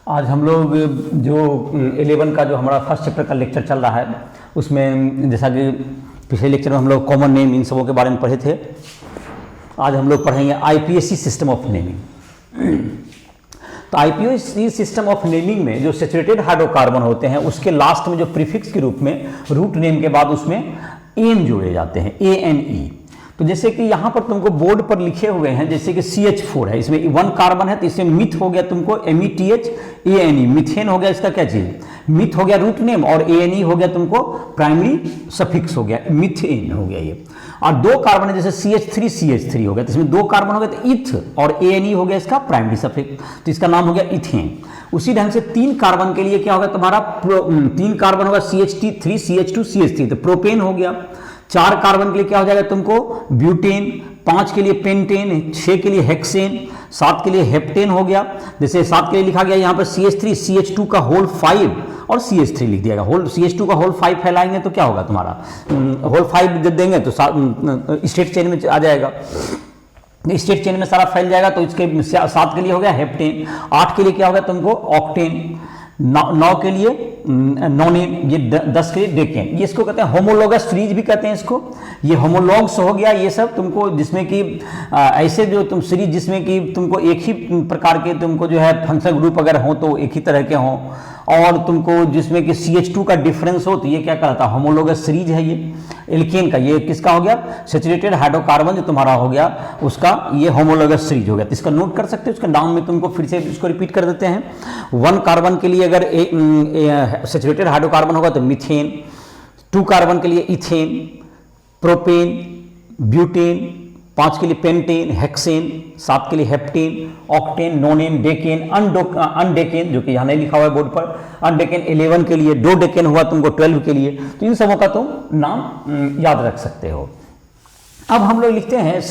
आज हम लोग जो 11 का जो हमारा फर्स्ट चैप्टर का लेक्चर चल रहा है उसमें जैसा कि पिछले लेक्चर में हम लोग कॉमन नेम इन सबों के बारे में पढ़े थे, आज हम लोग पढ़ेंगे आईपीएसी सिस्टम ऑफ नेमिंग। तो आईपीएसी सिस्टम ऑफ नेमिंग में जो सैचुरेटेड हाइड्रोकार्बन होते हैं उसके लास्ट में जो प्रीफिक्स के रूप में रूट नेम के बाद उसमें एन जोड़े जाते हैं, ANE। तो जैसे कि यहाँ पर तुमको बोर्ड पर लिखे हुए हैं, जैसे कि CH4 है, इसमें 1 कार्बन है तो इसमें मिथ हो गया तुमको METHANE, मिथेन हो गया इसका क्या चीज, मिथ हो गया रूट नेम, और ANE हो गया तुमको प्राइमरी सफिक्स हो गया, मिथेन हो गया ये। और 2 कार्बन है जैसे CH3 हो गया, तो इसमें 2 कार्बन हो गया तो इथ, और ANE हो गया इसका प्राइमरी सफिक्स, तो इसका नाम हो गया इथेन। उसी ढंग से 3 कार्बन के लिए क्या होगा तुम्हारा, 3 कार्बन होगा CH3 CH2 CH3, तो प्रोपेन हो गया। 4 कार्बन के लिए क्या हो जाएगा तुमको ब्यूटेन, 5 के लिए पेंटेन, 6 के लिए हेक्सेन, 7 के लिए हेप्टेन हो गया। जैसे 7 के लिए लिखा गया यहाँ पर CH3 CH2 का होल 5 और CH3 लिख दिया गया, होल CH2 का होल 5 फैलाएंगे तो क्या होगा तुम्हारा, होल 5 जब देंगे तो स्टेट चेन में आ जाएगा, स्टेट चेन में सारा फैल जाएगा। तो इसके 7 के लिए हो गया हेप्टेन, 8 के लिए क्या होगा तुमको ऑक्टेन, 9 के लिए नोनेन, ये 10 के लिए डेकेन। ये इसको कहते हैं होमोलॉगस सीरीज भी कहते हैं इसको, ये होमोलॉग्स हो गया ये सब तुमको, जिसमें कि ऐसे जो तुम सीरीज जिसमें कि तुमको एक ही प्रकार के तुमको जो है फंक्शनल ग्रुप अगर हो तो एक ही तरह के हों, और तुमको जिसमें कि CH2 का डिफरेंस हो तो ये क्या कहलाता है, होमोलॉगस सीरीज है ये। एल्केन का ये किसका हो गया, सैचुरेटेड हाइड्रोकार्बन जो तुम्हारा हो गया उसका ये होमोलॉगस सीरीज हो गया। तो इसका नोट कर सकते हो, उसका नाम में तुमको फिर से इसको रिपीट कर देते हैं। 1 कार्बन के लिए अगर सैचुरेटेड हाइड्रोकार्बन होगा तो मीथेन, 2 कार्बन के लिए इथेन, प्रोपेन, ब्यूटेन, 5 के लिए पेंटेन, हेक्सेन, 7 के लिए हेप्टेन, ऑक्टेन, नोनेन, डेकेन, अनडेकेन जो कि यहाँ नहीं लिखा हुआ है बोर्ड पर, अनडेकेन 11 के लिए, 2 डेकेन हुआ तुमको 12 के लिए। तो इन सबों का तुम नाम याद रख सकते हो। अब हम लोग लिखते हैं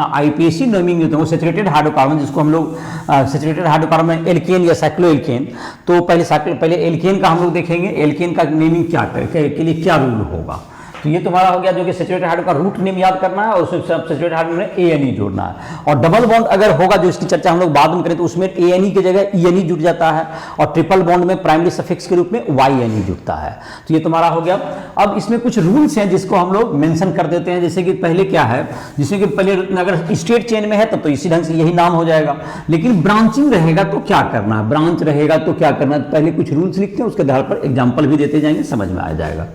आईपीएसी नेमिंग जो सैचुरेटेड हाइड्रोकार्बन, जिसको हम लोग सैचुरेटेड हाइड्रोकार्बन एल्केन या साइक्लोएल्केन। तो पहले एल्केन का हम लोग देखेंगे, एल्केन का नेमिंग क्या के लिए क्या रूल होगा। तो ये तुम्हारा हो गया जो कि सैचुरेटेड हाइड्रो का रूट नेम याद करना है, और उसमें सैचुरेटेड हाइड्रो में ANE जोड़ना है। और डबल बॉन्ड अगर होगा, जो इसकी चर्चा हम लोग बाद में करें, तो उसमें ANE की जगह ENE जुड़ जाता है, और ट्रिपल बॉन्ड में प्राइमरी सफिक्स के रूप में YNE जुड़ता है। तो ये तुम्हारा हो गया। अब इसमें कुछ रूल्स हैं जिसको हम लोग मेंशन कर देते हैं। जैसे कि पहले क्या है, जिसमें कि पहले अगर स्टेट चेन में है तब तो इसी ढंग से यही नाम हो जाएगा, लेकिन ब्रांचिंग रहेगा तो क्या करना है, ब्रांच रहेगा तो क्या करना है, पहले कुछ रूल्स लिखते हैं, उसके आधार पर एग्जाम्पल भी देते जाएंगे, समझ में आ जाएगा।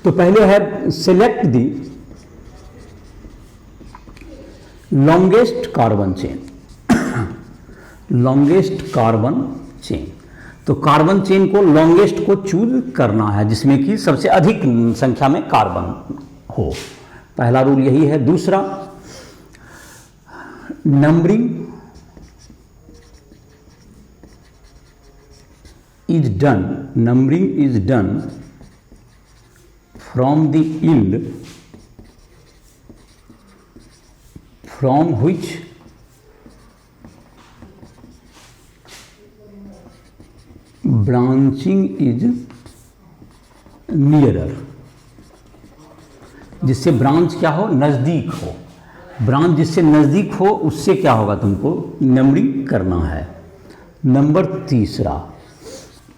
तो पहले है सेलेक्ट दी longest carbon chain, longest carbon chain. तो कार्बन चेन को लॉन्गेस्ट को चूज करना है, जिसमें कि सबसे अधिक संख्या में कार्बन हो, पहला रूल यही है। दूसरा, numbering is done from the end from which branching is nearer, जिससे ब्रांच क्या हो, नज़दीक हो, ब्रांच जिससे नज़दीक हो उससे क्या होगा, तुमको नंबरिंग करना है। नंबर तीसरा,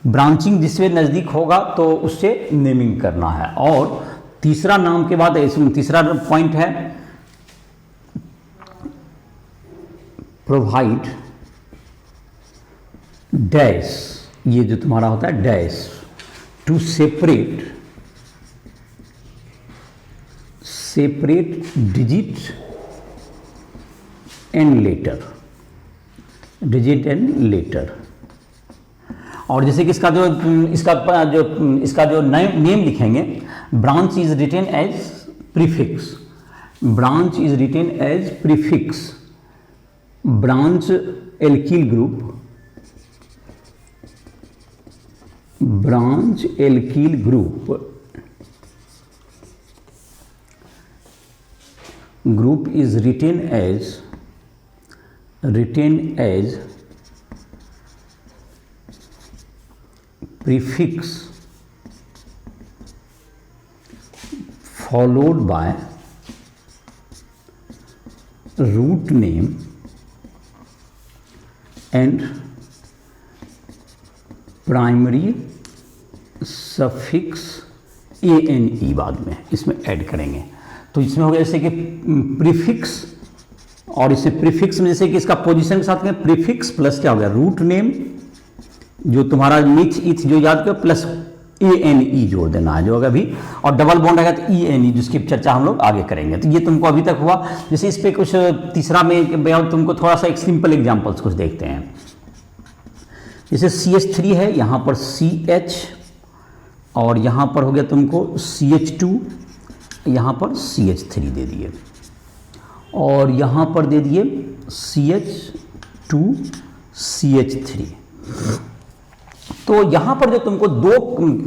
ब्रांचिंग जिससे नज़दीक होगा तो उससे नेमिंग करना है। और तीसरा नाम के बाद तीसरा पॉइंट है प्रोवाइड डैश, ये जो तुम्हारा होता है dash, to separate digit and letter. और जैसे कि इसका जो नेम लिखेंगे, branch is written as prefix, branch alkyl group is written as prefix followed by root name and primary suffix ANE बाद में इसमें ऐड करेंगे। तो इसमें हो गया जैसे कि प्रीफिक्स, और इसे प्रीफिक्स में जैसे कि इसका पोजीशन के साथ में प्रीफिक्स प्लस क्या हो गया रूट नेम जो तुम्हारा मिथ इथ जो याद करो प्लस ANE जोड़ देना है जो अगर अभी, और डबल बॉन्ड आएगा तो ENE जिसकी चर्चा हम लोग आगे करेंगे। तो ये तुमको अभी तक हुआ। जैसे इस पे कुछ तीसरा में तुमको थोड़ा सा एक सिंपल एग्जांपल्स कुछ देखते हैं। जैसे CH3 है, यहाँ पर CH और यहाँ पर हो गया तुमको CH2, यहाँ पर CH3 दे दिए और यहाँ पर दे दिए CH2 CH3। तो यहाँ पर जो तुमको दो,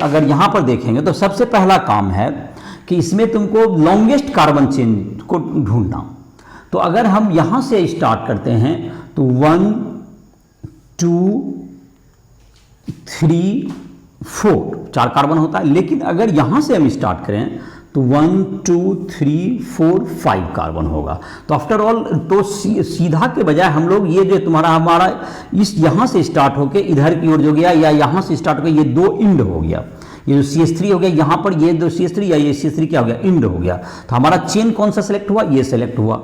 अगर यहाँ पर देखेंगे तो सबसे पहला काम है कि इसमें तुमको लॉन्गेस्ट कार्बन चेन को ढूंढना। तो अगर हम यहाँ से स्टार्ट करते हैं तो 1 2 3 4 4 कार्बन होता है, लेकिन अगर यहाँ से हम स्टार्ट करें तो 1 2 3 4 5 कार्बन होगा। तो आफ्टर ऑल तो सीधा के बजाय हम लोग ये जो हमारा इस यहाँ से स्टार्ट होके इधर की ओर जो गया या यहाँ से स्टार्ट होकर ये दो इंड हो गया, ये जो CH3 हो गया यहाँ पर ये दो CH3 या ये CH3 क्या हो गया इंड हो गया। तो हमारा चेन कौन सा सेलेक्ट हुआ, ये सेलेक्ट हुआ।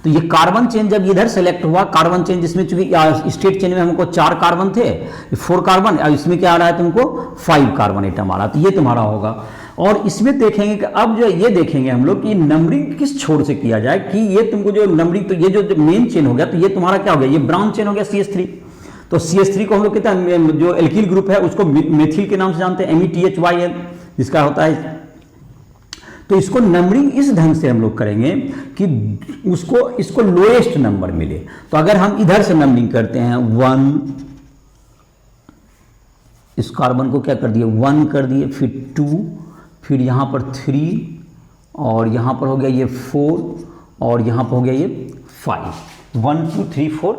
तो ये कार्बन चेन जब इधर सेलेक्ट हुआ, कार्बन चेन जिसमें चूंकि स्टेट चेन में हमको 4 कार्बन थे, 4 कार्बन, और इसमें क्या आ रहा है तुमको 5 कार्बन एटम आ रहा, तो ये तुम्हारा होगा। और इसमें देखेंगे कि अब जो ये देखेंगे हम लोग कि नंबरिंग किस छोर से किया जाए कि ये तुमको जो नंबरिंग, तो ये जो मेन चेन हो गया तो ये तुम्हारा क्या हो गया, ये ब्रांच चेन हो गया CH3। तो CH3 को हम लोग कहते हैं जो एल्किल ग्रुप है उसको मेथिल के नाम से जानते हैं, METHYL जिसका होता है। तो इसको नंबरिंग इस ढंग से हम लोग करेंगे कि इसको लोएस्ट नंबर मिले। तो अगर हम इधर से नंबरिंग करते हैं 1, इस कार्बन को क्या कर दिए 1 कर दिए, फिर 2, फिर यहाँ पर 3 और यहाँ पर हो गया ये 4 और यहाँ पर हो गया ये 5, 1 2 3 4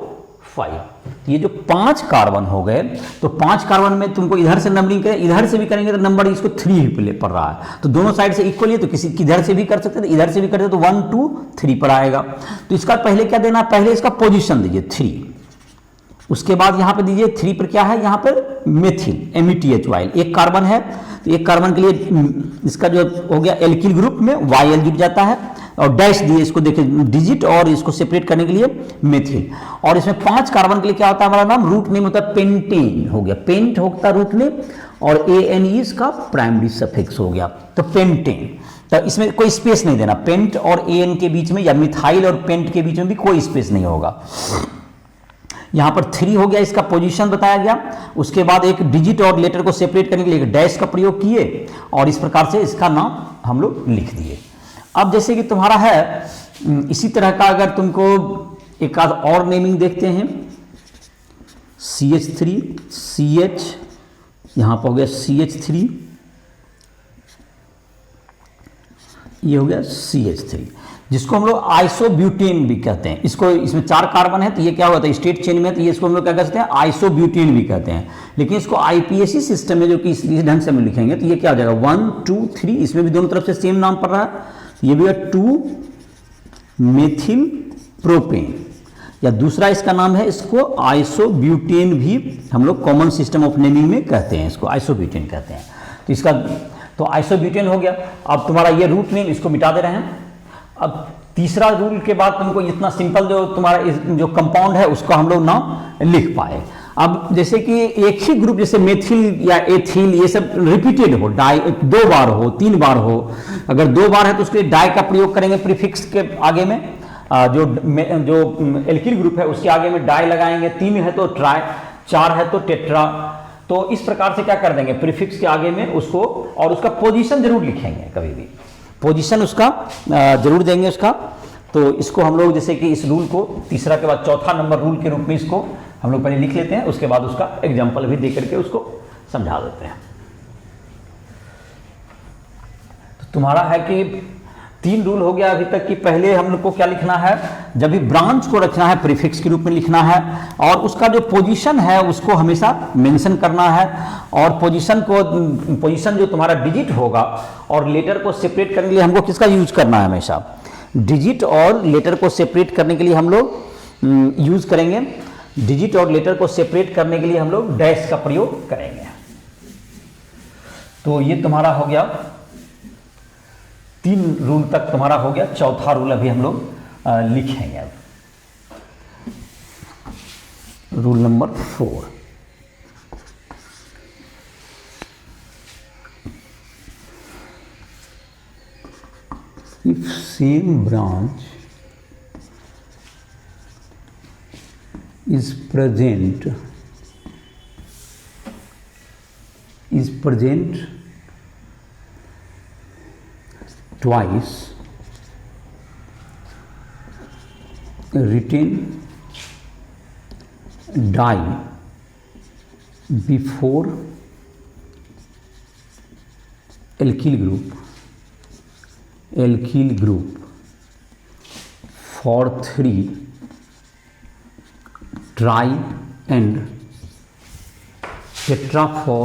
5। ये जो 5 कार्बन हो गए, तो 5 कार्बन में तुमको इधर से नंबरिंग करें, इधर से भी करेंगे तो नंबर इसको 3 ही पड़ रहा है। तो दोनों साइड से इक्वल है, तो किसी इधर से भी कर सकते हैं, इधर से भी करते तो 1 2 3 पर आएगा। तो इसका पहले क्या देना, पहले इसका पोजीशन दीजिए 3, उसके बाद यहाँ पे दीजिए 3 पर क्या है, यहाँ पर मेथिल METHYL एक कार्बन है। तो एक कार्बन के लिए इसका जो हो गया एल्किल ग्रुप में YL जुट जाता है और डैश दिए इसको देखिए डिजिट, और इसको सेपरेट करने के लिए मेथिल। और इसमें 5 कार्बन के लिए क्या होता है, हमारा नाम रूट नेम होता है पेंटेन हो गया, पेंट होता है रूट नेम, और ANE इसका प्राइमरी सफिक्स हो गया, तो पेंटेन। तो इसमें कोई स्पेस नहीं देना, पेंट और AN के बीच में या मिथाइल और पेंट के बीच में भी कोई स्पेस नहीं होगा। यहाँ पर 3 हो गया, इसका पोजीशन बताया गया। उसके बाद एक डिजिट और लेटर को सेपरेट करने के लिए एक डैश का प्रयोग किए और इस प्रकार से इसका नाम हम लोग लिख दिए। अब जैसे कि तुम्हारा है इसी तरह का अगर तुमको एक आध और नेमिंग देखते हैं, CH3 CH, यहाँ पर हो गया CH3, ये हो गया CH3 जिसको हम लोग आइसोब्यूटेन भी कहते हैं। इसको इसमें 4 कार्बन है तो ये क्या होता है स्टेट चेन में, तो ये इसको हम लोग क्या कहते हैं आइसोब्यूटेन भी कहते हैं। लेकिन इसको IPAC सिस्टम में जो कि इस ढंग से हम लिखेंगे तो ये क्या हो जाएगा 1 2 3, इसमें भी दोनों तरफ से सेम नाम पड़ रहा है, ये भी है 2 मेथिल प्रोपेन, या दूसरा इसका नाम है, इसको आइसोब्यूटेन भी हम लोग कॉमन सिस्टम ऑफ नेमिंग में कहते हैं, इसको आइसोब्यूटेन कहते हैं। तो इसका तो आइसोब्यूटेन हो गया। अब तुम्हारा ये रूट नेम इसको मिटा दे रहे हैं। अब तीसरा रूल के बाद तुमको इतना सिंपल जो तुम्हारा जो कंपाउंड है उसका हम लोग नाम लिख पाए। अब जैसे कि एक ही ग्रुप जैसे मेथिल या एथिल ये सब रिपीटेड हो, डाई 2 बार हो 3 बार हो, अगर 2 बार है तो उसके लिए डाई का प्रयोग करेंगे प्रीफिक्स के आगे में, जो एल्किल ग्रुप है उसके आगे में डाई लगाएंगे, 3 है तो ट्राई, 4 है तो टेट्रा। तो इस प्रकार से क्या कर देंगे प्रीफिक्स के आगे में उसको, और उसका पोजीशन जरूर लिखेंगे, कभी भी पोजीशन उसका जरूर देंगे उसका। तो इसको हम लोग जैसे कि इस रूल को तीसरा के बाद चौथा नंबर रूल के रूप में इसको हम लोग पहले लिख लेते हैं, उसके बाद उसका एग्जाम्पल भी दे करके उसको समझा देते हैं। तो तुम्हारा है कि 3 रूल हो गया अभी तक कि पहले हम लोग को क्या लिखना है, जब भी ब्रांच को रखना है प्रीफिक्स के रूप में लिखना है, और उसका जो पोजीशन है उसको हमेशा मेंशन करना है, और पोजीशन जो तुम्हारा डिजिट होगा और लेटर को सेपरेट करने के लिए हमको किसका यूज करना है, हमेशा डिजिट और लेटर को सेपरेट करने के लिए हम लोग यूज करेंगे डिजिट और लेटर को सेपरेट करने के लिए हम लोग डैश का प्रयोग करेंगे। तो ये तुम्हारा हो गया, 3 रूल तक तुम्हारा हो गया, चौथा रूल अभी हम लोग लिखेंगे। अब rule number 4, if same branch is present twice, written die before alkyl group for 3 try and tetra for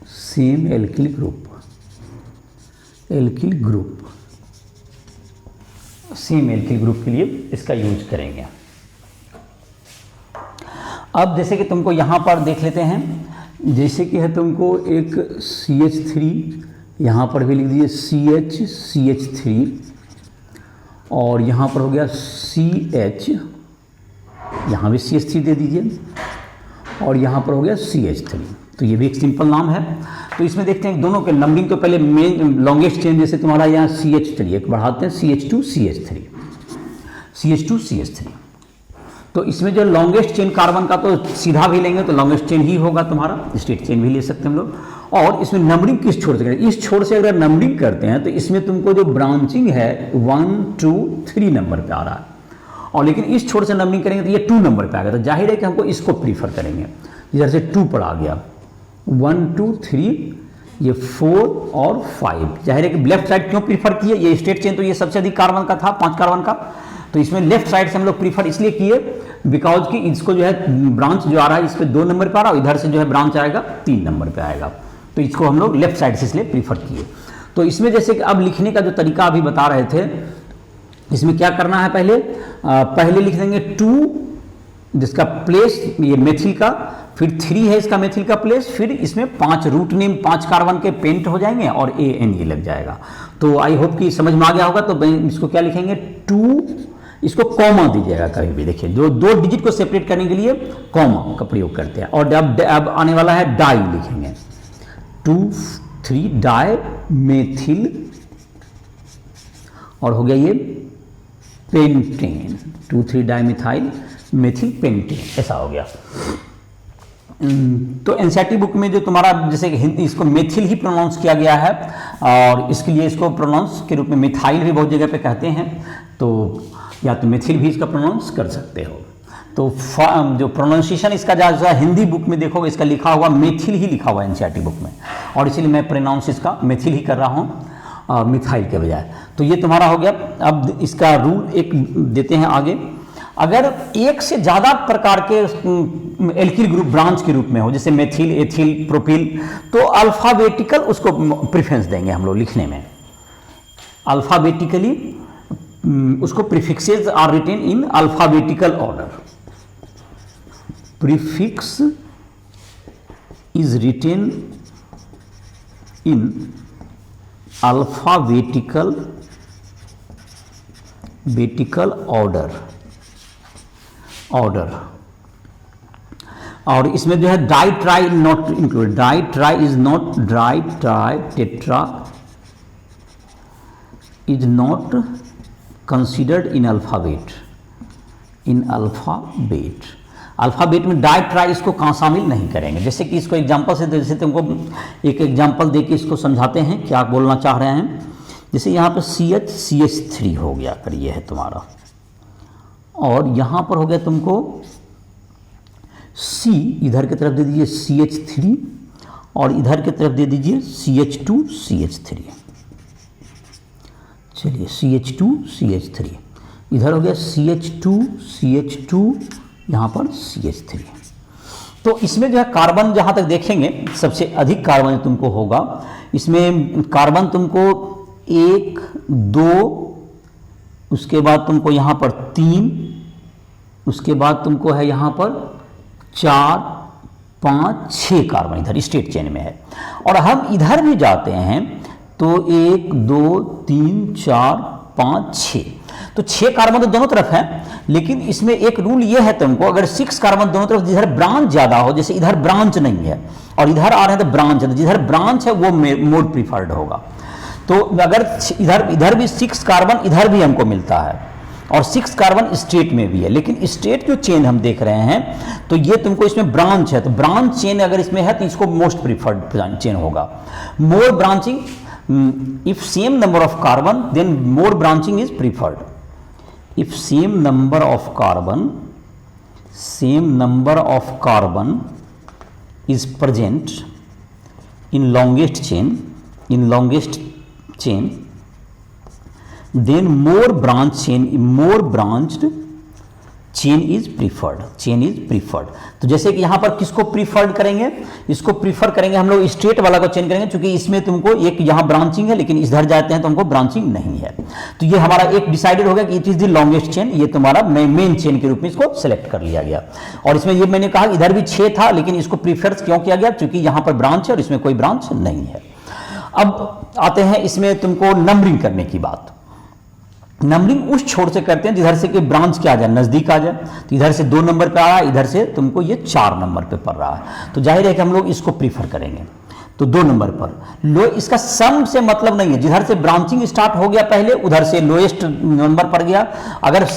same alkyl group same alkyl group के लिए इसका यूज करेंगे। अब जैसे कि तुमको यहाँ पर देख लेते हैं, जैसे कि है तुमको एक CH3 यहाँ पर भी लिख दीजिए CH3 और यहाँ पर हो गया CH, यहाँ भी CH3 दे दीजिए और यहाँ पर हो गया CH3। तो ये भी एक सिंपल नाम है। तो इसमें देखते हैं दोनों के नंबरिंग तो पहले मेन लॉन्गेस्ट चेन, जैसे तुम्हारा यहाँ CH, चलिए बढ़ाते हैं CH2CH3। तो इसमें जो लॉन्गेस्ट चेन कार्बन का तो सीधा भी लेंगे तो लॉन्गेस्ट चेन ही होगा तुम्हारा, स्ट्रेट चेन भी ले सकते हैं हम लोग। और इसमें नंबरिंग किस छोर से करें, इस छोर से अगर नंबरिंग करते हैं तो इसमें तुमको जो ब्रांचिंग है 1 2 3 नंबर पे आ रहा है, और लेकिन इस छोर से नंबरिंग करेंगे तो ये 2 नंबर पे आ गया। तो जाहिर है कि हमको इसको प्रीफर करेंगे। इधर से 2 पर आ गया, 1 2 3, ये 4 और 5। जाहिर है कि लेफ्ट साइड क्यों प्रीफर किए, ये स्ट्रेट चेन तो ये सबसे अधिक कार्बन का था, 5 कार्बन का, तो इसमें लेफ्ट साइड से हम लोग प्रीफर इसलिए किए बिकॉज कि इसको जो है ब्रांच जो आ रहा है इस पे 2 नंबर पे आ रहा है, इधर से जो है ब्रांच आएगा 3 नंबर पे आएगा, तो इसको हम लोग लेफ्ट साइड से इसलिए प्रीफर किए। तो इसमें जैसे कि अब लिखने का जो तरीका अभी बता रहे थे, इसमें क्या करना है, पहले लिख देंगे 2 जिसका प्लेस ये मेथिल का, फिर 3 है इसका मेथिल का प्लेस, फिर इसमें 5 रूट नेम 5 कार्बन के पेंट हो जाएंगे और AN ये लग जाएगा। तो आई होप कि समझ में आ गया होगा। तो इसको क्या लिखेंगे 2, इसको कॉमा दीजिएगा कहीं भी, देखिए जो 2 डिजिट को सेपरेट करने के लिए कॉमा का प्रयोग करते हैं। और अब आने वाला है डाई, लिखेंगे 2 3 डाई मेथिल और हो गया ये pentane, 2 3 di methyl methyl pentane, ऐसा हो गया। तो एनसीईआरटी बुक में जो तुम्हारा जैसे हिंदी इसको मेथिल ही प्रोनाउंस किया गया है और इसके लिए इसको प्रोनाउंस के रूप में मिथाइल भी बहुत जगह पे कहते हैं, तो या तो मेथिल भी इसका प्रोनाउंस कर सकते हो। तो जो प्रोनाउंसिएशन इसका जैसा हिंदी बुक में देखोगे इसका लिखा हुआ मेथिल ही लिखा हुआ है एनसीईआरटी बुक में, और इसीलिए मैं प्रोनाउंस इसका मेथिल ही कर रहा हूँ मिथाइल के बजाय। तो ये तुम्हारा हो गया। अब इसका रूल एक देते हैं आगे, अगर एक से ज़्यादा प्रकार के एल्किल ग्रुप ब्रांच के रूप में हो, जैसे मेथिल एथिल प्रोपिल, तो अल्फ़ाबेटिकल उसको प्रेफरेंस देंगे हम लोग लिखने में। अल्फ़ाबेटिकली उसको prefixes are written in alphabetical order, prefix is written in alphabetical order. और इसमें जो है di tri not included, di tri is not, di tri tetra is not considered in alphabet, alphabet में डाई ट्राई इसको कहाँ शामिल नहीं करेंगे। जैसे कि इसको एग्जांपल से, जैसे तुमको एक एग्जांपल देके इसको समझाते हैं क्या बोलना चाह रहे हैं। जैसे यहाँ पर CH3 हो गया, कर ये है तुम्हारा, और यहाँ पर हो गया तुमको C, इधर की तरफ दे दीजिए CH3 और इधर की तरफ दे दीजिए CH2CH3। चलिए CH2CH3, इधर हो गया CH2CH2, यहाँ पर CH3। तो इसमें जो है कार्बन जहाँ तक देखेंगे सबसे अधिक कार्बन तुमको होगा इसमें कार्बन तुमको 1 2, उसके बाद तुमको यहाँ पर 3, उसके बाद तुमको है यहाँ पर 4 5 6 कार्बन इधर स्टेट चेन में है। और हम इधर भी जाते हैं तो 1 2 3 4 5 6, तो 6 कार्बन तो दोनों तरफ है, लेकिन इसमें एक रूल ये है तुमको, अगर 6 कार्बन दोनों तरफ जिधर ब्रांच ज्यादा हो, जैसे इधर ब्रांच नहीं है और इधर आ रहे हैं तो ब्रांच है, तो जिधर ब्रांच है वो मोर प्रीफर्ड होगा। तो अगर इधर भी 6 कार्बन इधर भी हमको मिलता है और 6 कार्बन स्टेट में भी है, लेकिन स्टेट जो चेन हम देख रहे हैं तो ये तुमको इसमें ब्रांच है, तो ब्रांच चेन अगर इसमें है तो इसको मोस्ट प्रीफर्ड चेन होगा। मोर branching, if same number of carbon then more branching is preferred. If same number of carbon is present in longest chain then more branched chain is preferred. तो जैसे कि यहां पर किसको प्रीफर्ड करेंगे, इसको prefer करेंगे हम लोग स्ट्रेट वाला को चेन करेंगे, क्योंकि इसमें तुमको एक यहां ब्रांचिंग है लेकिन इधर जाते हैं तो हमको ब्रांचिंग नहीं है। तो ये हमारा एक डिसाइडेड हो गया कि it is the longest chain, ये तुम्हारा मेन चेन के रूप में इसको सेलेक्ट कर लिया गया। और इसमें ये मैंने कहा इधर भी 6 था, लेकिन इसको प्रीफर क्यों किया गया, क्योंकि यहां पर ब्रांच है और इसमें कोई ब्रांच नहीं है। अब आते हैं इसमें तुमको नंबरिंग करने की बात। नंबरिंग उस छोर से करते हैं जिधर से कि ब्रांच क्या आ जाए, नजदीक आ जाए। तो इधर से 2 नंबर पे आ रहा है, इधर से तुमको ये 4 नंबर पे पड़ रहा है, तो जाहिर है कि हम लोग इसको प्रीफर करेंगे। तो 2 नंबर पर इसका सम से मतलब नहीं है, जिधर से ब्रांचिंग स्टार्ट हो गया पहले उधर से लोएस्ट नंबर पड़ गया। अगर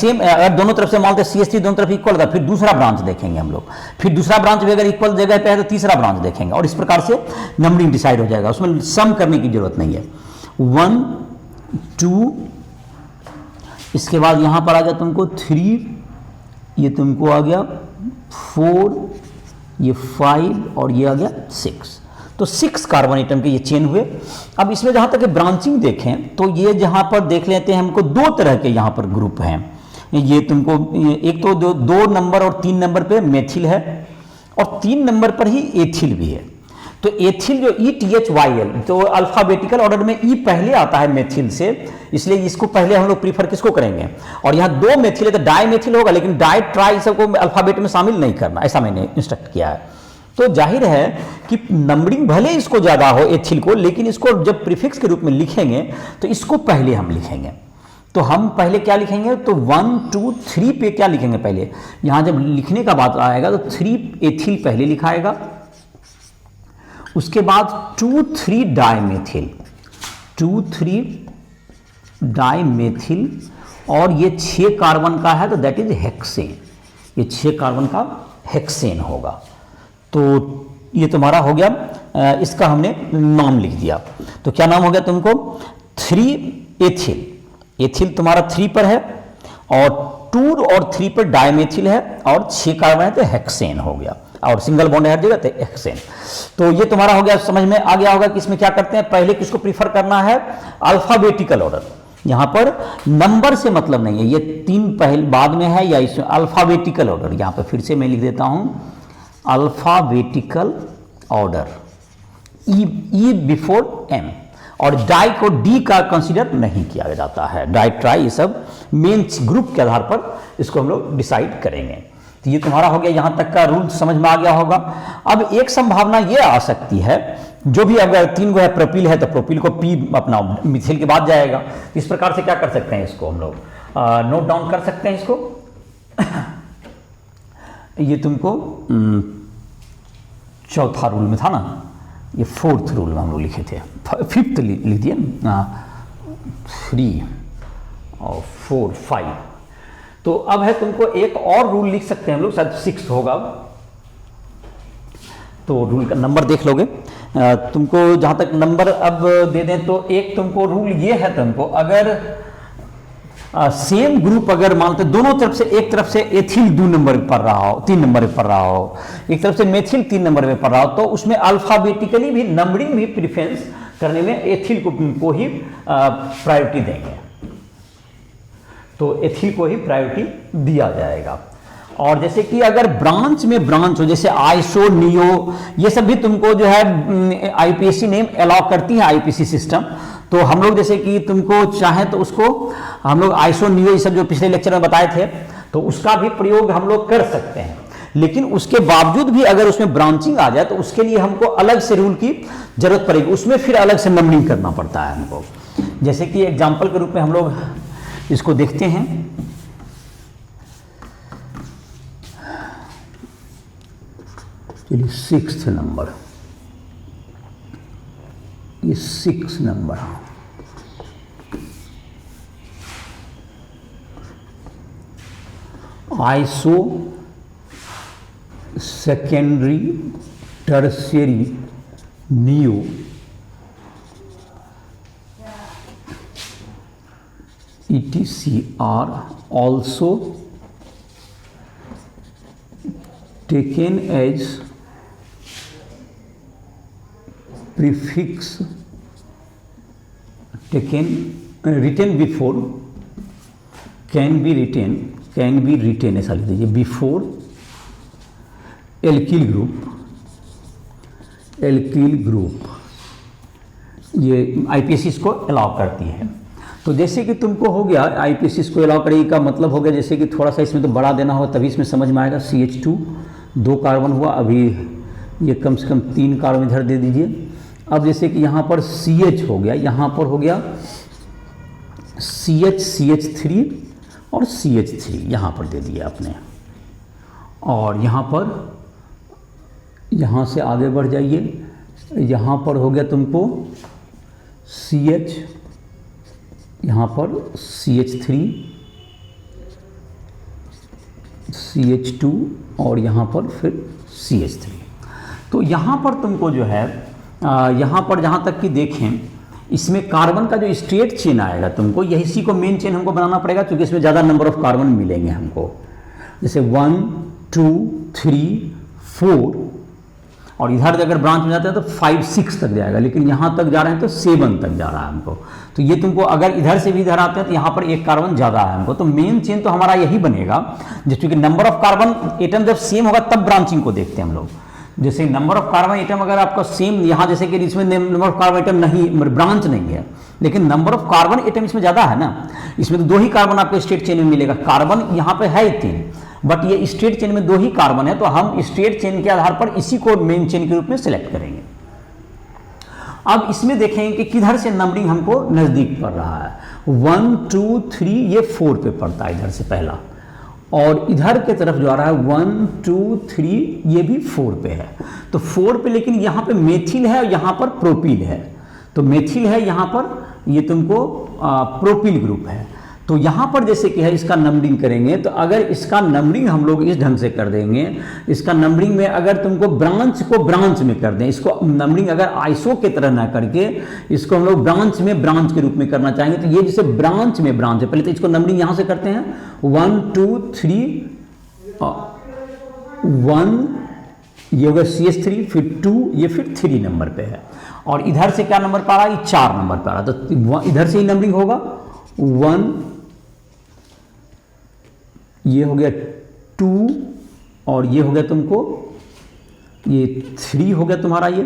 दोनों तरफ से मानते CH3 दोनों तरफ इक्वल था, फिर दूसरा ब्रांच देखेंगे हम लोग, फिर दूसरा ब्रांच भी अगर इक्वल जगह पे है तो तीसरा ब्रांच देखेंगे, और इस प्रकार से नंबरिंग डिसाइड हो जाएगा। उसमें सम करने की जरूरत नहीं है। 1 2, इसके बाद यहां पर आ गया तुमको 3, ये तुमको आ गया 4, ये 5 और ये आ गया 6। तो 6 कार्बन एटम के ये चेन हुए। अब इसमें जहां तक ब्रांचिंग देखें तो ये जहां पर देख लेते हैं हमको 2 तरह के यहां पर ग्रुप हैं। ये तुमको एक तो 2 नंबर और 3 नंबर पे मेथिल है, और 3 नंबर पर ही एथिल भी है। तो एथिल जो ETHYL, तो अल्फाबेटिकल ऑर्डर में ई पहले आता है मेथिल से, इसलिए इसको पहले हम लोग प्रीफर किसको करेंगे। और यहाँ 2 मेथिल है तो डाई मेथिल होगा, लेकिन डाई ट्राई सबको अल्फाबेट में शामिल नहीं करना, ऐसा मैंने इंस्ट्रक्ट किया है। तो जाहिर है कि नंबरिंग भले इसको ज्यादा हो एथिल को, लेकिन इसको जब प्रीफिक्स के रूप में लिखेंगे तो इसको पहले हम लिखेंगे। तो हम पहले क्या लिखेंगे, तो 1 2 3 पे क्या लिखेंगे, पहले यहां जब लिखने का बात आएगा तो 3 एथिल पहले लिखाएगा, उसके बाद 2 3 डाइमेथिल, 2 3 डाइमेथिल, और ये 6 कार्बन का है तो दैट इज हेक्सेन, ये 6 कार्बन का हेक्सेन होगा। तो ये तुम्हारा हो गया, इसका हमने नाम लिख दिया। तो क्या नाम हो गया तुमको, 3 एथिल, एथिल तुम्हारा 3 पर है, और 2 और 3 पर डाइमेथिल है, और 6 कार्बन है तो हेक्सेन हो गया, और सिंगल बॉन्ड है हर जगह तो हेक्सेन। तो ये तुम्हारा हो गया, समझ में आ गया होगा कि इसमें क्या करते हैं, पहले किसको प्रीफर करना है, अल्फाबेटिकल ऑर्डर। यहां पर नंबर से मतलब नहीं है, ये 3 पहले बाद में है या इसमें अल्फाबेटिकल ऑर्डर। यहां पर फिर से मैं लिख देता हूं alphabetical order, E before M, और डाई को डी का कंसीडर नहीं किया जाता है। डाई ट्राई ये सब मेन ग्रुप के आधार पर इसको हम लोग डिसाइड करेंगे। तो ये तुम्हारा हो गया, यहां तक का रूल समझ में आ गया होगा। अब एक संभावना ये आ सकती है, जो भी अगर 3 गो है प्रोपिल है तो प्रोपिल को पी अपना मिथिल के बाद जाएगा। इस प्रकार से क्या कर सकते हैं, इसको हम लोग नोट डाउन कर सकते हैं इसको। ये तुमको 4था रूल में था ना, ये 4th रूल में हम लोग लिखे थे, 5th लिख दिए ना, 3 और 4 5। तो अब है तुमको एक और रूल लिख सकते हैं हम लोग, शायद 6th होगा। तो रूल का नंबर देख लोगे, तुमको जहां तक नंबर अब दे दें तो एक तुमको रूल ये है, तुमको अगर सेम ग्रुप अगर मानते दोनों तरफ से, एक तरफ से एथिल 2 नंबर पर पढ़ रहा हो, 3 नंबर पर पढ़ रहा हो, एक तरफ से मेथिल 3 नंबर पे पढ़ रहा हो, तो उसमें अल्फाबेटिकली भी नंबरिंग भी प्रेफरेंस करने में एथिल को ही प्रायोरिटी देंगे। तो एथिल को ही प्रायोरिटी दिया जाएगा। और जैसे कि अगर ब्रांच में ब्रांच हो, जैसे आइसो, नियो, ये सब भी तुमको जो है आईपीएससी नेम अलाउ करती है आईपीसी सिस्टम। तो हम लोग जैसे कि तुमको चाहें तो उसको हम लोग आइसो, नियो ये सब जो पिछले लेक्चर में बताए थे, तो उसका भी प्रयोग हम लोग कर सकते हैं। लेकिन उसके बावजूद भी अगर उसमें ब्रांचिंग आ जाए तो उसके लिए हमको अलग से रूल की जरूरत पड़ेगी, उसमें फिर अलग से नंबरिंग करना पड़ता है हमको। जैसे कि एग्जाम्पल के रूप में हम लोग इसको देखते हैं। चलिए 6th नंबर, ये 6 number, iso secondary tertiary neo etc are also taken as prefix written before can be written ऐसा लिख दीजिए, बिफोर एल्किल ग्रुप, ये आईपीएससी इसको अलाउ करती है। तो जैसे कि तुमको हो गया आईपीएससी इसको अलाउ करेगी का मतलब हो गया, जैसे कि थोड़ा सा इसमें तो बड़ा देना होगा तभी इसमें समझ में आएगा। CH2 2 कार्बन हुआ, अभी ये कम से कम 3 कार्बन इधर दे दीजिए। अब जैसे कि यहाँ पर CH हो गया, यहाँ पर हो गया CH, CH3 और CH3 यहाँ पर दे दिया आपने। और यहाँ पर, यहाँ से आगे बढ़ जाइए, यहाँ पर हो गया तुमको CH, यहाँ पर CH3, CH2 और यहाँ पर फिर CH3। तो यहाँ पर तुमको जो है यहाँ पर जहाँ तक कि देखें, इसमें कार्बन का जो स्ट्रेट चेन आएगा तुमको, यही इसी को मेन चेन हमको बनाना पड़ेगा, क्योंकि इसमें ज़्यादा नंबर ऑफ कार्बन मिलेंगे हमको। जैसे 1 2 3 4, और इधर अगर ब्रांच में जाते हैं तो 5 6 तक जाएगा, लेकिन यहाँ तक जा रहे हैं तो 7 तक जा रहा है हमको। तो ये तुमको अगर इधर से भी इधर आते हैं तो यहाँ पर एक कार्बन ज़्यादा है हमको, तो मेन चेन तो हमारा यही बनेगा। क्योंकि नंबर ऑफ कार्बन एटम जब सेम होगा तब ब्रांचिंग को देखते हैं हम लोग। जैसे नंबर ऑफ कार्बन एटम अगर आपका सेम, यहाँ जैसे कि इसमें नंबर ऑफ कार्बन एटम नहीं, ब्रांच नहीं है, लेकिन नंबर ऑफ कार्बन एटम इसमें ज़्यादा है ना, इसमें तो 2 ही कार्बन आपको स्ट्रेट चेन में मिलेगा। कार्बन यहाँ पे है 3, बट ये स्ट्रेट चेन में 2 ही कार्बन है, तो हम स्ट्रेट चेन के आधार पर इसी को मेन चेन के रूप में सिलेक्ट करेंगे। अब इसमें देखेंगे कि किधर से नंबरिंग हमको नज़दीक पड़ रहा है। 1 2 3 ये 4 पे पड़ता है इधर से पहला, और इधर के तरफ जो आ रहा है 1 2 3 ये भी 4 पे है। तो 4 पे, लेकिन यहाँ पे मेथिल है और यहाँ पर प्रोपिल है। तो मेथिल है यहाँ पर, ये तुमको प्रोपिल ग्रुप है। तो यहाँ पर जैसे कि है इसका नंबरिंग करेंगे, तो अगर इसका नंबरिंग हम लोग इस ढंग से कर देंगे, इसका नंबरिंग में अगर तुमको ब्रांच को ब्रांच में कर दें, इसको नंबरिंग अगर आइसो के तरह ना करके इसको हम लोग ब्रांच में ब्रांच के रूप में करना चाहेंगे, तो ये जैसे ब्रांच में ब्रांच है, पहले तो इसको नंबरिंग यहाँ से करते हैं 1 2 3 1, ये होगा CH3, फिर 2, ये फिर 3 नंबर पे है। और इधर से क्या नंबर पा रहा है, ये 4 नंबर पे आ रहा है, तो इधर से ही नंबरिंग होगा 1, ये हो गया 2, और ये हो गया तुमको, ये 3 हो गया तुम्हारा, ये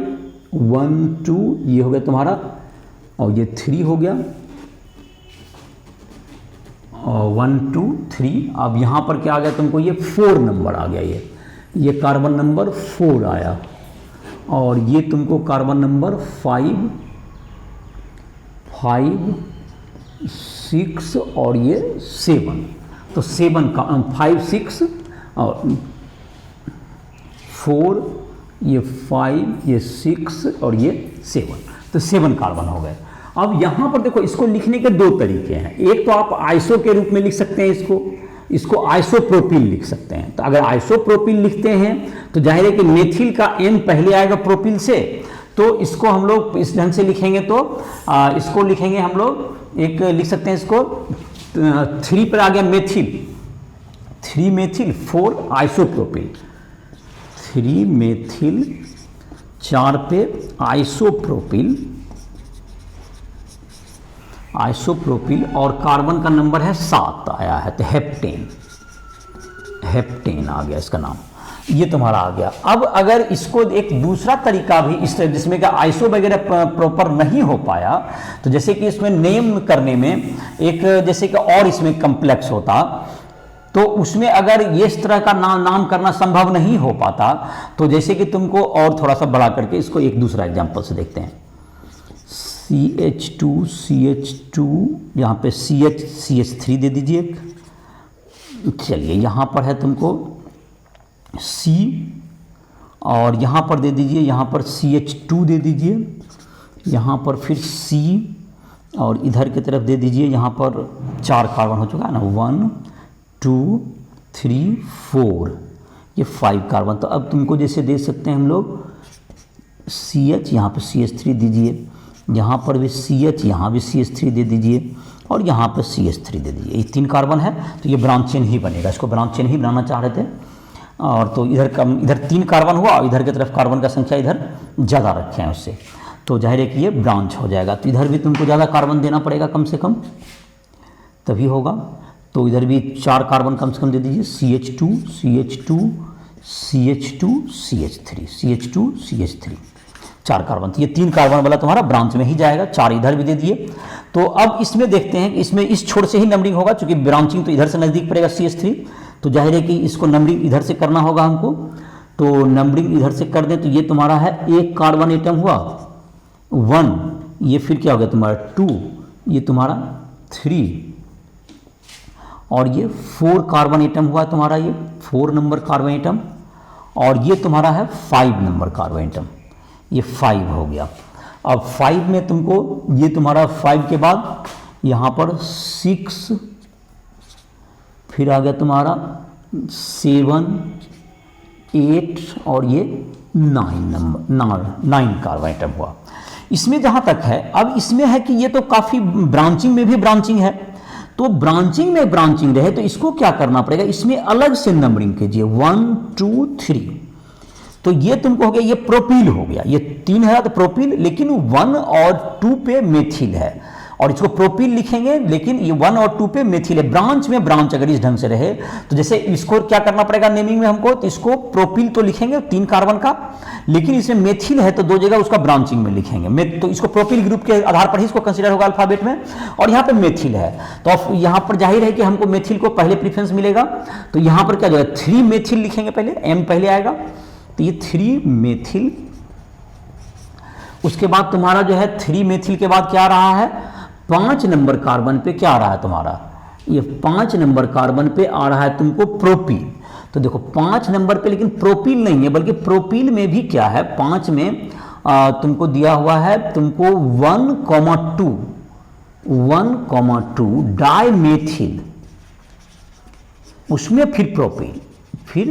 1 2, ये हो गया तुम्हारा, और ये 3 हो गया, और 1 2 3। अब यहाँ पर क्या आ गया तुमको, ये 4 नंबर आ गया, ये कार्बन नंबर 4 आया, और ये तुमको कार्बन नंबर 5 6 और ये 7। तो 7 का 5 6 और 4, ये 5, ये 6 और ये 7, तो 7 कार्बन हो गए। अब यहाँ पर देखो, इसको लिखने के 2 तरीके हैं। एक तो आप आइसो के रूप में लिख सकते हैं, इसको आइसोप्रोपिल लिख सकते हैं। तो अगर आइसोप्रोपिल लिखते हैं तो जाहिर है कि मेथिल का N पहले आएगा प्रोपिल से, तो इसको हम लोग इस ढंग से लिखेंगे। तो इसको लिखेंगे हम लोग, एक लिख सकते हैं इसको 3 पर आ गया मेथिल, 3 मेथिल 4 आइसोप्रोपिल, 3 मेथिल 4 पे आइसोप्रोपिल, और कार्बन का नंबर है 7 आया है, तो हेप्टेन। हेप्टेन आ गया इसका नाम, ये तुम्हारा आ गया। अब अगर इसको एक दूसरा तरीका भी इस जिसमें का आइसो वगैरह प्रॉपर नहीं हो पाया, तो जैसे कि इसमें नेम करने में एक जैसे कि और इसमें कम्प्लेक्स होता, तो उसमें अगर ये इस तरह का नाम करना संभव नहीं हो पाता, तो जैसे कि तुमको और थोड़ा सा बढ़ा करके इसको एक दूसरा एग्जाम्पल से देखते हैं। CH2 यहाँ पे CH3 दे दीजिए। चलिए यहाँ पर है तुमको C, और यहाँ पर दे दीजिए, यहाँ पर CH2 दे दीजिए, यहाँ पर फिर C, और इधर की तरफ दे दीजिए, यहाँ पर 4 कार्बन हो चुका है ना, 1 2 3 4, ये 5 कार्बन। तो अब तुमको जैसे दे सकते हैं हम लोग CH, यहाँ पर CH3 दीजिए, यहाँ पर भी CH, यहाँ भी CH3 दे दीजिए, और यहाँ पर CH3 दे दीजिए। ये 3 कार्बन है, तो ये ब्रांच चेन ही बनेगा। इसको ब्रांच चेन ही बनाना चाह रहे थे, और तो इधर 3 कार्बन हुआ, और इधर की तरफ कार्बन का संख्या इधर ज़्यादा रखे हैं उससे, तो जाहिर है कि ये ब्रांच हो जाएगा। तो इधर भी तुमको ज़्यादा कार्बन देना पड़ेगा कम से कम, तभी होगा। तो इधर भी 4 कार्बन कम से कम दे दीजिए, CH2 CH2 CH2 CH3 CH2 CH3, 4 carbon. तो ये 3 कार्बन वाला तुम्हारा ब्रांच में ही जाएगा। 4 इधर भी दे दिए। तो अब इसमें देखते हैं कि इसमें इस छोर से ही नंबरिंग होगा, क्योंकि ब्रांचिंग तो इधर से नज़दीक पड़ेगा CH3, तो जाहिर है कि इसको नंबरिंग इधर से करना होगा हमको। तो नंबरिंग इधर से कर दें तो ये तुम्हारा है 1 कार्बन एटम हुआ, 1, ये फिर क्या हो गया तुम्हारा 2, ये तुम्हारा 3, और ये 4 कार्बन एटम हुआ तुम्हारा, ये 4 नंबर कार्बन एटम, और ये तुम्हारा है 5 नंबर कार्बन एटम, ये 5 हो गया। अब 5 में तुमको ये तुम्हारा 5 के बाद यहाँ पर 6, फिर आ गया तुम्हारा 7 8, और ये 9 कार्बन एटम हुआ। इसमें जहाँ तक है, अब इसमें है कि ये तो काफ़ी ब्रांचिंग में भी ब्रांचिंग है, तो ब्रांचिंग में ब्रांचिंग रहे तो इसको क्या करना पड़ेगा, इसमें अलग से नंबरिंग कीजिए 1 2 3। तो ये तुमको हो गया, ये प्रोपील हो गया, ये 3 है तो प्रोपील, लेकिन 1 और 2 पे मेथिल है, और इसको प्रोपील लिखेंगे, लेकिन ये 1 और 2 पे मेथिल है। ब्रांच में ब्रांच अगर इस ढंग से रहे, तो जैसे इसको क्या करना पड़ेगा नेमिंग में हमको, तो इसको प्रोपील तो लिखेंगे 3 कार्बन का, लेकिन इसमें मेथिल है तो 2 जगह उसका ब्रांचिंग में लिखेंगे। तो इसको प्रोपील ग्रुप के आधार पर ही इसको कंसीडर होगा अल्फाबेट में, और यहाँ पे मेथिल है, तो अब यहाँ पर जाहिर है कि हमको मेथिल को पहले प्रीफरेंस मिलेगा। तो यहाँ पर क्या जो है 3 मेथिल लिखेंगे, पहले M पहले आएगा, तो ये 3 मेथिल। उसके बाद तुम्हारा जो है 3 मेथिल के बाद क्या रहा है, 5 नंबर कार्बन पे क्या आ रहा है तुम्हारा, ये 5 नंबर कार्बन पे आ रहा है तुमको प्रोपील। तो देखो 5 नंबर पे लेकिन प्रोपील नहीं है, बल्कि प्रोपील में भी क्या है, 5 में तुमको दिया हुआ है तुमको 1,2 डाई मेथिल, उसमें फिर प्रोपील, फिर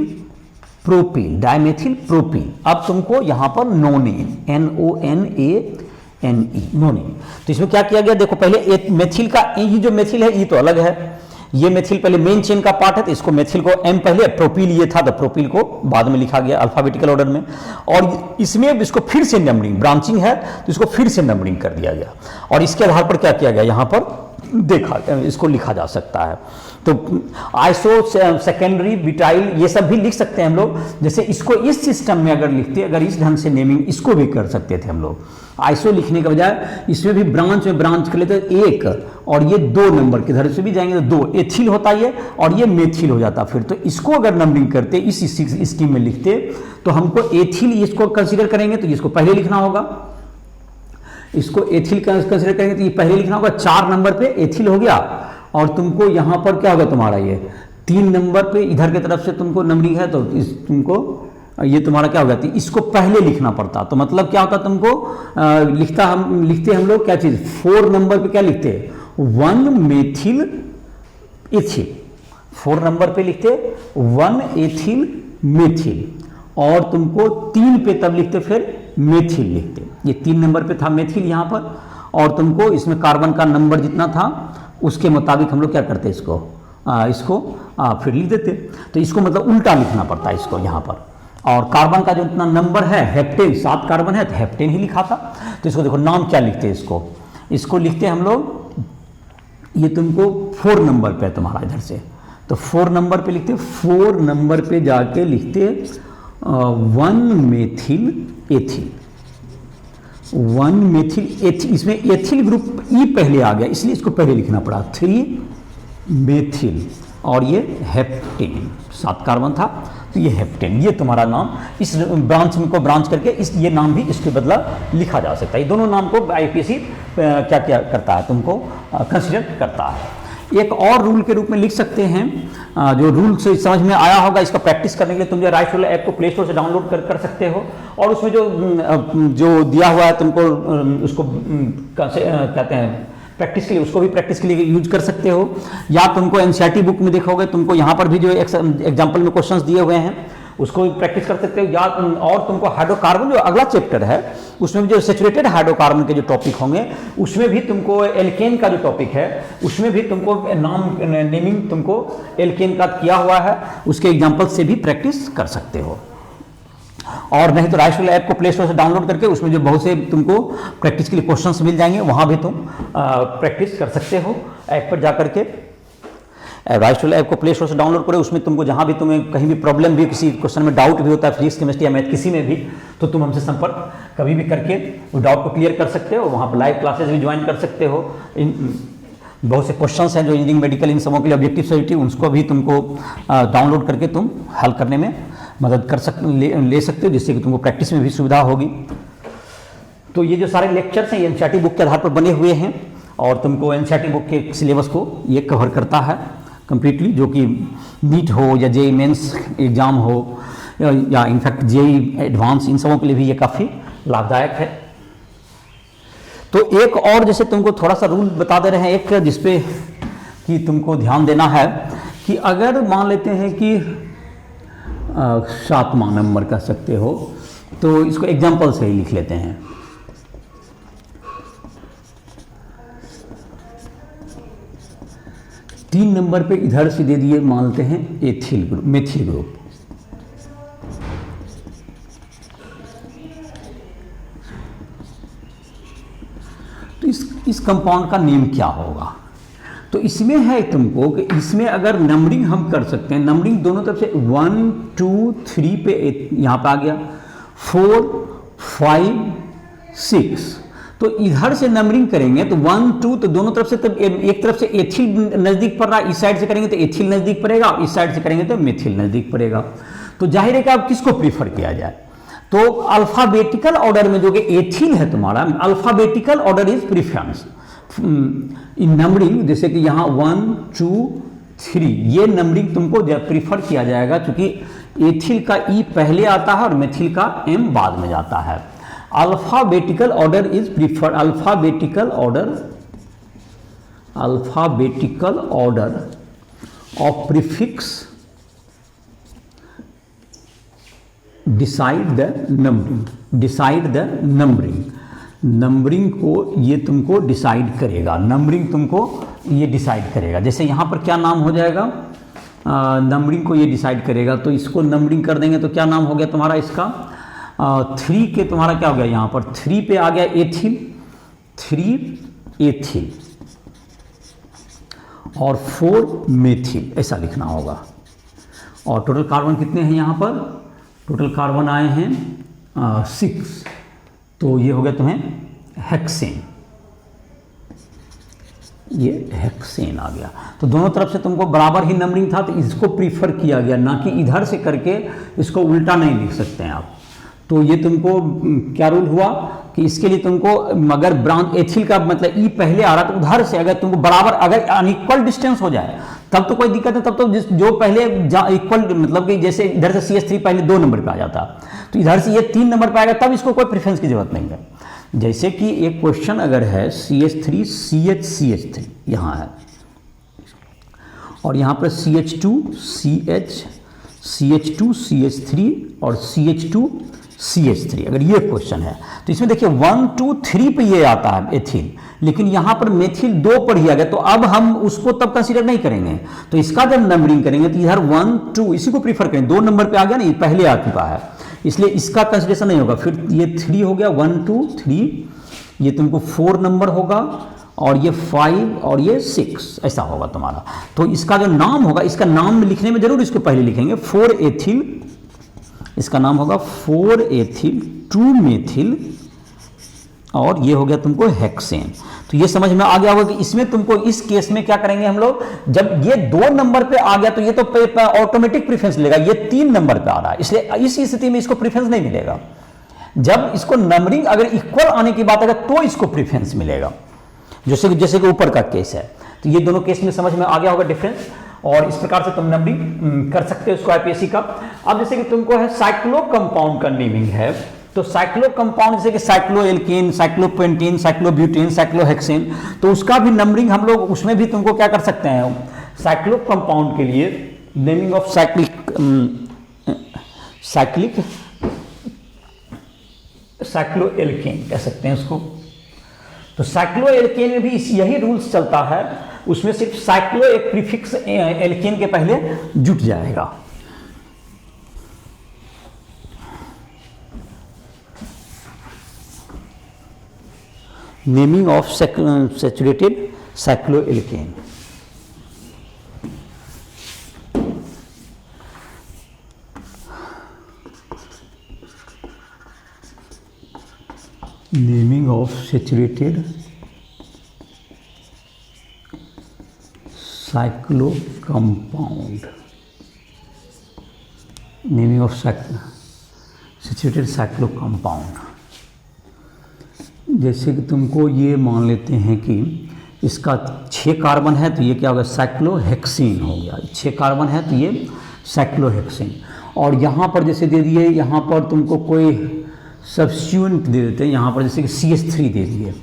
प्रोपील, डाइमेथिल प्रोपील। अब तुमको यहां पर नोनेन, NONANE, नोनेन। तो इसमें क्या किया गया, देखो पहले मेथिल का, ये जो मेथिल है ये तो अलग है, ये मेथिल पहले मेन चेन का पार्ट है, तो इसको मेथिल को M पहले, प्रोपील ये था तो प्रोपील को बाद में लिखा गया अल्फाबेटिकल ऑर्डर में। और इसमें इसको फिर से नंबरिंग, ब्रांचिंग है तो इसको फिर से नंबरिंग कर दिया गया, और इसके आधार पर क्या किया गया, यहाँ पर देखा, इसको लिखा जा सकता है। तो आइसो सेकेंडरी बिटाइल ये सब भी लिख सकते हैं हम लोग। जैसे इसको इस सिस्टम में अगर लिखते, अगर इस ढंग से नेमिंग इसको भी कर सकते थे हम लोग, आइसो लिखने के बजाय इसमें भी ब्रांच में ब्रांच कर लेते, 1 और ये 2 नंबर के इधर से भी जाएंगे तो 2 एथिल होता ये, और ये मेथिल हो जाता फिर। तो इसको अगर नंबरिंग करते, इस स्कीम में लिखते, तो हमको एथिल इसको कंसीडर करेंगे तो इसको पहले लिखना होगा, इसको एथिल कंसीडर करेंगे तो ये पहले लिखना होगा, 4 नंबर पे एथिल हो गया, और तुमको यहाँ पर क्या होगा तुम्हारा, ये 3 नंबर पे इधर की तरफ से तुमको नंबरिंग है, तो तुमको ये तुम्हारा क्या होगा, इसको पहले लिखना पड़ता। तो मतलब क्या होता तुमको, लिखते हम लोग क्या चीज़, 4 नंबर पे क्या लिखते, 1 मेथिल एथिल, 4 नंबर पे लिखते 1 एथिल मेथिल, और तुमको 3 पे तब लिखते फिर मेथिल लिखते। ये 3 नंबर पे था मेथिल यहाँ पर, और तुमको इसमें कार्बन का नंबर जितना था उसके मुताबिक हम लोग क्या करते, इसको फिर लिख देते। तो इसको मतलब उल्टा लिखना पड़ता है इसको यहाँ पर, और कार्बन का जो इतना नंबर है, हेप्टेन 7 कार्बन है तो हेप्टेन ही लिखा था। तो इसको देखो नाम क्या लिखते हैं, इसको लिखते हम लोग, ये तुमको 4 नंबर पे तुम्हारा इधर से, तो 4 नंबर पे लिखते, 4 नंबर पे जाके लिखते 1 मेथिल एथिल, 1 मेथिल एथिल। इसमें एथिल ग्रुप ई पहले आ गया इसलिए इसको पहले लिखना पड़ा, 3 मेथिल, और ये हेप्टेन, 7 कार्बन था तो ये हेप्टेन, ये तुम्हारा नाम इस ब्रांच में को ब्रांच करके ये नाम भी इसके बदला लिखा जा सकता है। ये दोनों नाम को आईपीएससी क्या क्या करता है, तुमको कंसीडर करता है। एक और रूल के रूप में लिख सकते हैं, जो रूल से समझ में आया होगा, इसका प्रैक्टिस करने के लिए तुम जो राइट रोलर ऐप को प्ले स्टोर से डाउनलोड कर सकते हो, और उसमें जो दिया हुआ है तुमको उसको कहते हैं प्रैक्टिस के लिए, उसको भी प्रैक्टिस के लिए यूज कर सकते हो। या तुमको एनसीईआरटी बुक में देखोगे, तुमको यहाँ पर भी जो एग्जाम्पल में क्वेश्चंस दिए हुए हैं उसको भी प्रैक्टिस कर सकते हो। या और तुमको हाइड्रोकार्बन जो अगला चैप्टर है उसमें जो सेचुरेटेड हाइड्रोकार्बन के जो टॉपिक होंगे उसमें भी तुमको एल्केन का जो टॉपिक है उसमें भी तुमको नेमिंग तुमको एल्केन का किया हुआ है, उसके एग्जाम्पल से भी प्रैक्टिस कर सकते हो। और नहीं तो राइट रोलर ऐप को प्ले स्टोर से डाउनलोड करके उसमें जो बहुत से तुमको प्रैक्टिस के लिए क्वेश्चंस मिल जाएंगे, वहां भी तुम प्रैक्टिस कर सकते हो ऐप पर जाकर के। राइट रोलर ऐप को प्ले स्टोर से डाउनलोड करो, उसमें तुमको जहां भी तुम्हें कहीं भी प्रॉब्लम भी, किसी क्वेश्चन में डाउट भी होता है, फिजिक्स केमिस्ट्री या मैथ किसी में भी, तो तुम हमसे संपर्क कभी भी करके उस डाउट को क्लियर कर सकते हो। वहाँ पर लाइव क्लासेज भी ज्वाइन कर सकते हो। बहुत से क्वेश्चंस हैं जो इंजीनियरिंग मेडिकल इन सबों के लिए ऑब्जेक्टिव सॉलिटी, उसको भी तुमको डाउनलोड करके तुम हल करने में मदद कर ले सकते हो, जिससे कि तुमको प्रैक्टिस में भी सुविधा होगी। तो ये जो सारे लेक्चर्स हैं ये एनसीईआरटी बुक के आधार पर बने हुए हैं, और तुमको एनसीईआरटी बुक के सिलेबस को ये कवर करता है कंप्लीटली, जो कि नीट हो या जेईई मेंस एग्जाम हो या इनफैक्ट जेईई एडवांस, इन सबों के लिए भी ये काफ़ी लाभदायक है। तो एक और जैसे तुमको थोड़ा सा रूल बता दे रहे हैं, एक जिसपे कि तुमको ध्यान देना है कि अगर मान लेते हैं कि 7वां नंबर कह सकते हो, तो इसको एग्जाम्पल से ही लिख लेते हैं। तीन नंबर पे इधर से दे दिए, मान लेते हैं एथिल ग्रुप, मेथिल ग्रुप। तो इस कंपाउंड का नेम क्या होगा? तो इसमें है तुमको कि इसमें अगर नंबरिंग हम कर सकते हैं, नंबरिंग दोनों तरफ से 1 2 3 पे यहाँ पे आ गया, 4 5 6, तो इधर से नंबरिंग करेंगे तो 1 2, तो दोनों तरफ से, तब एक तरफ से एथिल नजदीक पड़ रहा है, इस साइड से करेंगे तो एथिल नजदीक पड़ेगा, इस साइड से करेंगे तो मेथिल नजदीक पड़ेगा। तो जाहिर है कि अब किसको प्रीफर किया जाए? तो अल्फाबेटिकल ऑर्डर में जो कि एथिल है तुम्हारा, alphabetical order is preference in numbering, जैसे कि यहाँ 1 2 3, ये नंबरिंग तुमको प्रीफर किया जाएगा, क्योंकि एथिल का ई पहले आता है और मेथिल का एम बाद में जाता है। Alphabetical order is prefer, alphabetical order of prefix decide the numbering, numbering को ये तुमको डिसाइड करेगा, नंबरिंग तुमको ये डिसाइड करेगा। जैसे यहाँ पर क्या नाम हो जाएगा, नंबरिंग को ये डिसाइड करेगा, तो इसको नंबरिंग कर देंगे तो क्या नाम हो गया तुम्हारा इसका, 3 के तुम्हारा क्या हो गया, यहाँ पर 3 पे आ गया एथिल, 3 एथिल और 4 मेथिल, ऐसा लिखना होगा। और टोटल कार्बन कितने हैं यहाँ पर? टोटल कार्बन आए हैं 6, तो ये हो गया तुम्हें हेक्सेन, ये हेक्सेन आ गया। तो दोनों तरफ से तुमको बराबर ही नंबरिंग था, तो इसको प्रीफर किया गया, ना कि इधर से करके इसको उल्टा नहीं लिख सकते हैं आप। तो ये तुमको क्या रूल हुआ कि इसके लिए तुमको अगर ब्रांच एथिल का मतलब ई पहले आ रहा, तो उधर से अगर तुमको बराबर, अगर अनइक्वल डिस्टेंस हो जाए तब तो कोई दिक्कत नहीं, तब तो जो पहले इक्वल, मतलब कि जैसे इधर से CH3 पहले 2 नंबर पे आ जाता, तो इधर से ये 3 नंबर पे आएगा, तब इसको कोई प्रेफरेंस की जरूरत नहीं है। जैसे कि एक क्वेश्चन अगर है CH3 CH यहाँ है, और यहाँ पर CH2 CH3 और CH3 अगर ये क्वेश्चन है, तो इसमें देखिए 1 2 3 पे ये आता है एथिल, लेकिन यहाँ पर मेथिल 2 पर ही आ गया, तो अब हम उसको तब कंसीडर नहीं करेंगे। तो इसका जब नंबरिंग करेंगे तो इधर 1 2 इसी को प्रीफर करेंगे, 2 नंबर पे आ गया ना, ये पहले आ चुका है, इसलिए इसका कंसीडरेशन नहीं होगा। फिर ये 3 हो गया, 1 2 3, ये तुमको 4 नंबर होगा, और ये 5 और ये 6 ऐसा होगा तुम्हारा। तो इसका जो नाम होगा, इसका नाम लिखने में जरूर इसको पहले लिखेंगे 4 एथिल, इसका नाम होगा 4 एथिल 2 मेथिल, और ये हो गया तुमको हेक्सेन। तो ये समझ में आ गया होगा कि इसमें तुमको इस केस में क्या करेंगे हम लोग, जब ये 2 नंबर पे आ गया तो ये तो ऑटोमेटिक प्रेफरेंस लेगा, ये 3 नंबर पे आ रहा है, इसलिए इस स्थिति में इसको प्रेफरेंस नहीं मिलेगा। जब इसको नंबरिंग अगर इक्वल आने की बात अगर तो इसको प्रेफरेंस मिलेगा, जैसे कि ऊपर का केस है। तो ये दोनों केस में समझ में आ गया होगा डिफरेंस, और इस प्रकार से तुम नंबरिंग कर सकते हो इसको आईपीएससी का। अब जैसे कि तुमको है साइक्लो कंपाउंड का नेमिंग है, तो साइक्लो कंपाउंड जैसे कि cyclo alkane, cyclopentane, cyclobutane, cyclohexane, तो उसका भी नंबरिंग हम लोग उसमें भी तुमको क्या कर सकते हैं, साइक्लो कंपाउंड के लिए नेमिंग ऑफ साइक्लो एल्केन कह सकते हैं उसको। तो साइक्लो एल्केन में भी यही रूल्स चलता है, उसमें सिर्फ साइक्लो एक प्रीफिक्स एल्केन के पहले जुट जाएगा। Naming of saturated cyclo alkane. Naming of saturated cyclo compound, naming of saturated cyclo compound. जैसे कि तुमको ये मान लेते हैं कि इसका 6 कार्बन है तो ये क्या होगा, साइक्लोहेक्सेन हो गया। 6 कार्बन है तो ये साइक्लोहेक्सेन। और यहाँ पर जैसे दे दिए, यहाँ पर तुमको कोई सब्स्टिट्यूएंट दे देते हैं, यहाँ पर जैसे कि CH3 दे दिए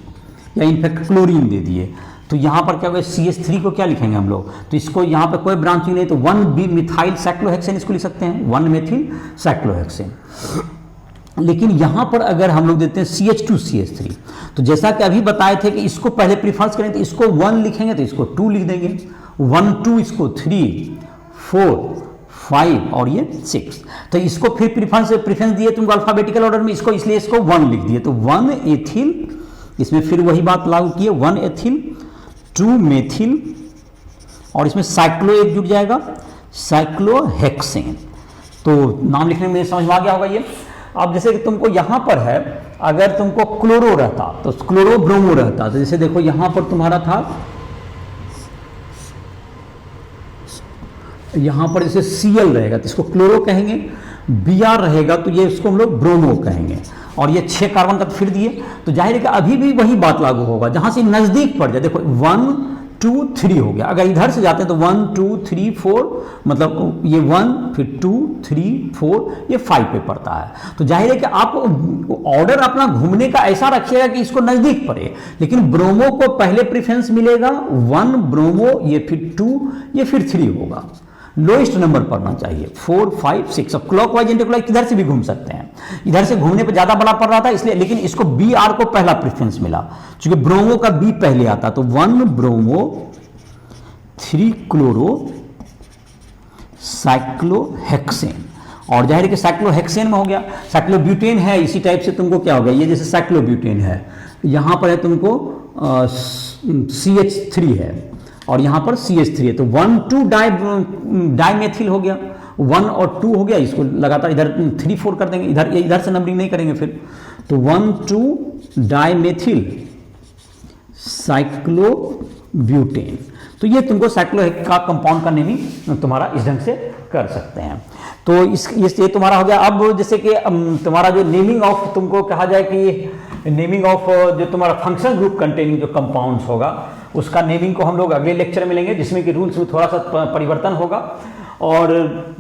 या इनफैक्ट क्लोरीन दे दिए, तो यहाँ पर क्या होगा, CH3 को क्या लिखेंगे हम लोग, तो इसको यहाँ पर कोई ब्रांचिंग नहीं, तो 1 मिथाइल साइक्लोहेक्सेन इसको लिख सकते हैं, 1 मेथिल साइक्लोहेक्सेन। लेकिन यहाँ पर अगर हम लोग देते हैं CH2 CH3, तो जैसा कि अभी बताए थे कि इसको पहले प्रीफरेंस करें तो इसको 1 लिखेंगे तो इसको 2 लिख देंगे, 1 2 इसको 3 4 5 और ये 6। तो इसको फिर प्रीफरेंस दिए तुमको अल्फाबेटिकल ऑर्डर में, इसको इसलिए इसको 1 लिख दिए, तो 1 एथिल, इसमें फिर वही बात लागू किए, 1 एथिल 2 मेथिल, और इसमें साइक्लो एक जुट जाएगा, साइक्लोहेक्सेन। तो नाम लिखने में समझ में आ गया होगा ये। अब जैसे कि तुमको यहाँ पर है, अगर तुमको क्लोरो रहता तो क्लोरो ब्रोमो रहता, तो जैसे देखो यहाँ पर तुम्हारा था, यहाँ पर जैसे Cl रहेगा तो इसको क्लोरो कहेंगे, Br रहेगा तो ये इसको हम लोग ब्रोमो कहेंगे, और ये 6 कार्बन तक फिर दिए, तो जाहिर है कि अभी भी वही बात लागू होगा, जहाँ से नज़दीक पड़ जाए। देखो 1 2 3 हो गया, अगर इधर से जाते हैं तो 1 2 3 4, मतलब ये 1 फिर 2 3 4 ये 5 पे पड़ता है। तो जाहिर है कि आप ऑर्डर अपना घूमने का ऐसा रखिएगा कि इसको नज़दीक पड़े, लेकिन ब्रोमो को पहले प्रेफरेंस मिलेगा, 1 ब्रोमो, ये फिर 2, ये फिर 3 होगा, लोएस्ट नंबर पढ़ना चाहिए, 4 5 6। अब क्लॉकवाइज एंटीक्लॉकवाइज किधर से भी घूम सकते हैं, इधर से घूमने पे ज़्यादा बड़ा पड़ रहा था इसलिए, लेकिन इसको Br को पहला प्रेफरेंस मिला, क्योंकि ब्रोमो का B पहले आता, तो 1 ब्रोमो 3 क्लोरो साइक्लोहेक्सेन, और जाहिर है कि साइक्लोहेक्सेन में हो गया। साइक्लोब्यूटेन है इसी टाइप से, तुमको क्या हो गया, ये जैसे साइक्लोब्यूटेन है, यहाँ पर है तुमको CH3 है और यहाँ पर CH3 है, तो 1 2 डाइमेथिल हो गया, 1 और 2 हो गया, इसको लगातार इधर 3 4 कर देंगे, इधर से नंबरिंग नहीं करेंगे फिर, तो 1 2 डाइमेथिल साइक्लोब्यूटेन। तो ये तुमको साइक्लो का कंपाउंड का नेमिंग तुम्हारा इस ढंग से कर सकते हैं। तो ये तुम्हारा हो गया। अब जैसे कि तुम्हारा जो नेमिंग ऑफ, तुमको कहा जाए कि नेमिंग ऑफ जो तुम्हारा फंक्शन ग्रुप कंटेनिंग जो कंपाउंड्स होगा, उसका नेमिंग को हम लोग अगले लेक्चर में लेंगे, जिसमें कि रूल्स में थोड़ा सा परिवर्तन होगा, और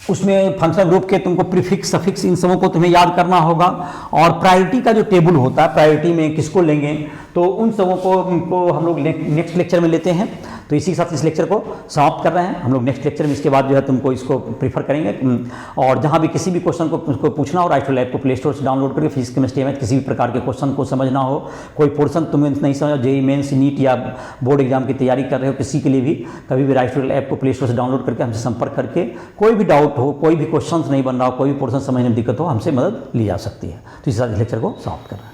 उसमें फंक्शन ग्रुप के तुमको प्रीफिक्स सफिक्स इन सबों को तुम्हें याद करना होगा, और प्रायोरिटी का जो टेबल होता है, प्रायोरिटी में किसको लेंगे, तो उन सबों को हम लोग नेक्स्ट लेक्चर में लेते हैं। तो इसी के साथ इस लेक्चर को समाप्त कर रहे हैं हम लोग। नेक्स्ट लेक्चर में इसके बाद जो है तुमको इसको प्रीफर करेंगे, और जहाँ भी किसी भी क्वेश्चन को पूछना हो, राइट लैब को प्ले स्टोर से डाउनलोड करके फिजिक्स केमिस्ट्री में किसी भी प्रकार के क्वेश्चन को समझना हो, कोई पोर्सन तुम्हें नहीं समझा, जेईई मेंस नीट या बोर्ड एग्जाम की तैयारी कर रहे हो, किसी के लिए भी कभी भी राइट ऐप को प्ले स्टोर से डाउनलोड करके हमसे संपर्क करके कोई भी डाउट हो, कोई भी क्वेश्चन नहीं बन रहा हो, कोई भी पोर्सन समझने में दिक्कत हो, हमसे मदद ली जा सकती है। तो इस लेक्चर को समाप्त कर रहे हैं।